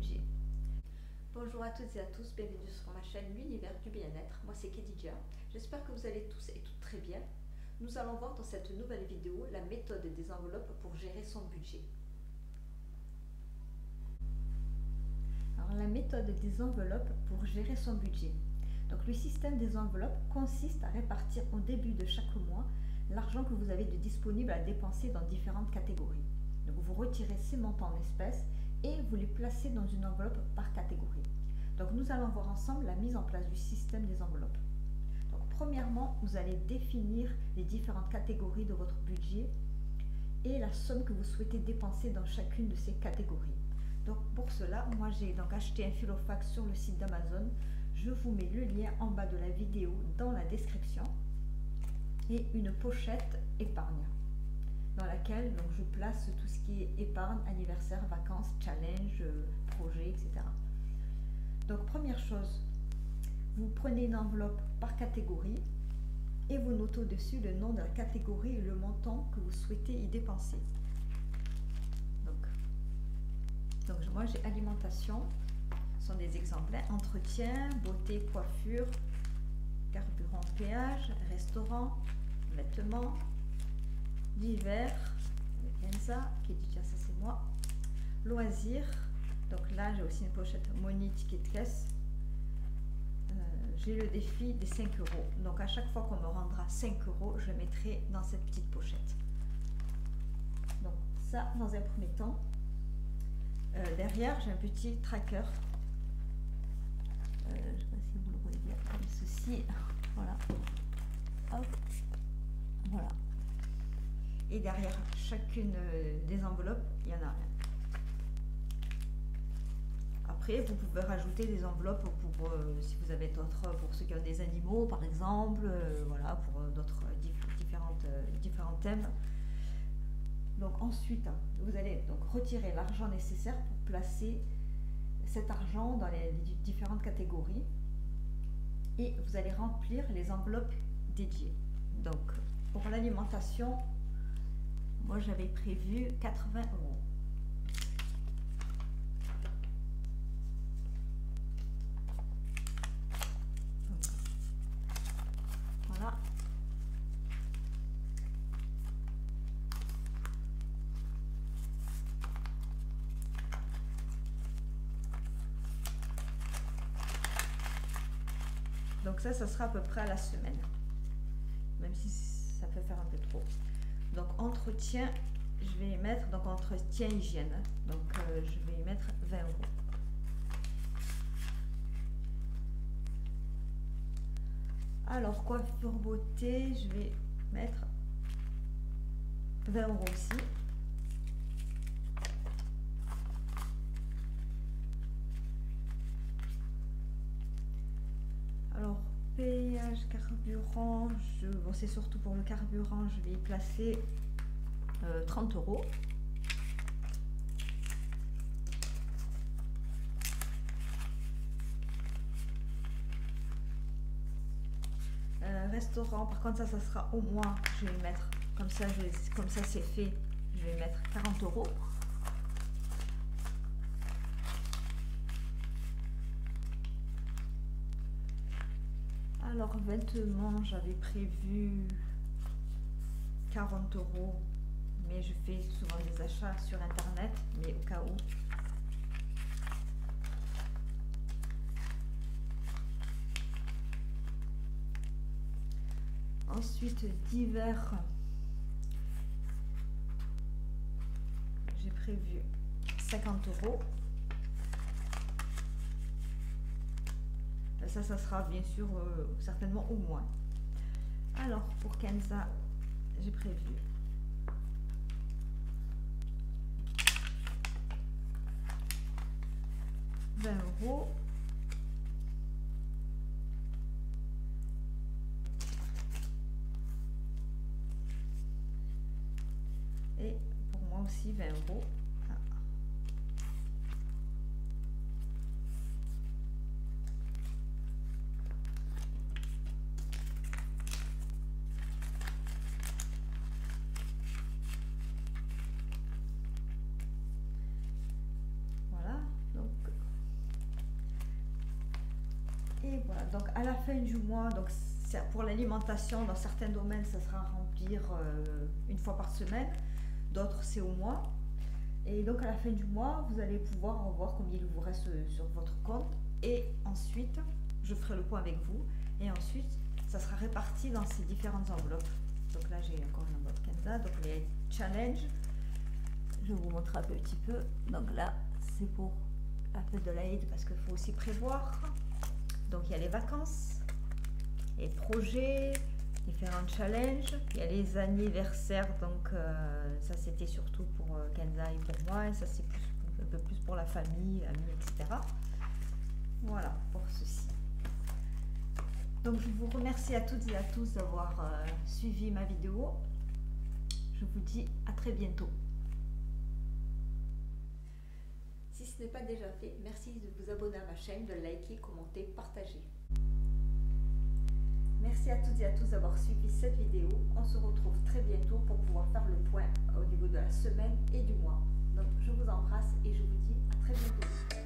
budget. Bonjour à toutes et à tous, bienvenue sur ma chaîne L'Univers du Bien-être. Moi c'est Khadija, j'espère que vous allez tous et toutes très bien. Nous allons voir dans cette nouvelle vidéo la méthode des enveloppes pour gérer son budget. Alors la méthode des enveloppes pour gérer son budget. Donc le système des enveloppes consiste à répartir au début de chaque mois l'argent que vous avez de disponible à dépenser dans différentes catégories. Donc vous retirez ces montants en espèces et vous les placez dans une enveloppe par catégorie. Donc nous allons voir ensemble la mise en place du système des enveloppes. Donc premièrement, vous allez définir les différentes catégories de votre budget et la somme que vous souhaitez dépenser dans chacune de ces catégories. Donc pour cela, moi j'ai donc acheté un filofax sur le site d'Amazon. Je vous mets le lien en bas de la vidéo dans la description et une pochette épargne dans laquelle donc, je place tout ce qui est épargne, anniversaire, vacances, challenge, projet, etc. Donc première chose, vous prenez une enveloppe par catégorie et vous notez au-dessus le nom de la catégorie et le montant que vous souhaitez y dépenser. Donc moi j'ai alimentation, ce sont des exemples, entretien, beauté, coiffure, carburant, péage, restaurant, vêtements, divers, avec Enza, qui dit déjà ça c'est moi, loisirs, donc là j'ai aussi une pochette money ticket de caisse, j'ai le défi des 5 €, donc à chaque fois qu'on me rendra 5 €, je mettrai dans cette petite pochette. Donc ça dans un premier temps. Derrière j'ai un petit tracker, je ne sais pas si vous le voyez bien, comme ceci, voilà, hop, voilà. Et derrière chacune des enveloppes, il y en a un. Après, vous pouvez rajouter des enveloppes pour si vous avez d'autres, pour ceux qui ont des animaux par exemple, voilà, pour d'autres différents thèmes. Donc ensuite, vous allez donc retirer l'argent nécessaire pour placer cet argent dans les différentes catégories et vous allez remplir les enveloppes dédiées. Donc pour l'alimentation, moi j'avais prévu 80 €. Voilà. Donc ça sera à peu près à la semaine, même si ça peut faire un peu trop. Donc entretien, je vais y mettre, donc entretien hygiène, donc je vais y mettre 20 €. Alors coiffure beauté, je vais mettre 20 € aussi. Alors péage, carburant, bon, c'est surtout pour le carburant, je vais y placer 30 €. Restaurant, par contre ça sera au mois, je vais mettre, comme ça c'est fait, je vais mettre 40 €. Alors vêtements, j'avais prévu 40 €, mais je fais souvent des achats sur internet, mais au cas où. Ensuite divers, j'ai prévu 50 €. Ça sera bien sûr certainement au moins. Alors pour Kenza, j'ai prévu 20 €. Et pour moi aussi 20 €. donc à la fin du mois, donc pour l'alimentation, dans certains domaines, ça sera à remplir une fois par semaine, d'autres c'est au mois. Et donc à la fin du mois, vous allez pouvoir voir combien il vous reste sur votre compte. Et ensuite, je ferai le point avec vous. Et ensuite, ça sera réparti dans ces différentes enveloppes. Donc là, j'ai encore une enveloppe Kenza. Donc les challenges, je vous montre un petit peu. Donc là, c'est pour la fête de l'Aïd parce qu'il faut aussi prévoir. Donc il y a les vacances, les projets, différents challenges. Il y a les anniversaires, donc ça c'était surtout pour Kenza et pour moi. Et ça c'est un peu plus pour la famille, amis, etc. Voilà pour ceci. Donc je vous remercie à toutes et à tous d'avoir suivi ma vidéo. Je vous dis à très bientôt. Si ce n'est pas déjà fait, merci de vous abonner à ma chaîne, de liker, commenter, partager. Merci à toutes et à tous d'avoir suivi cette vidéo. On se retrouve très bientôt pour pouvoir faire le point au niveau de la semaine et du mois. Donc je vous embrasse et je vous dis à très bientôt.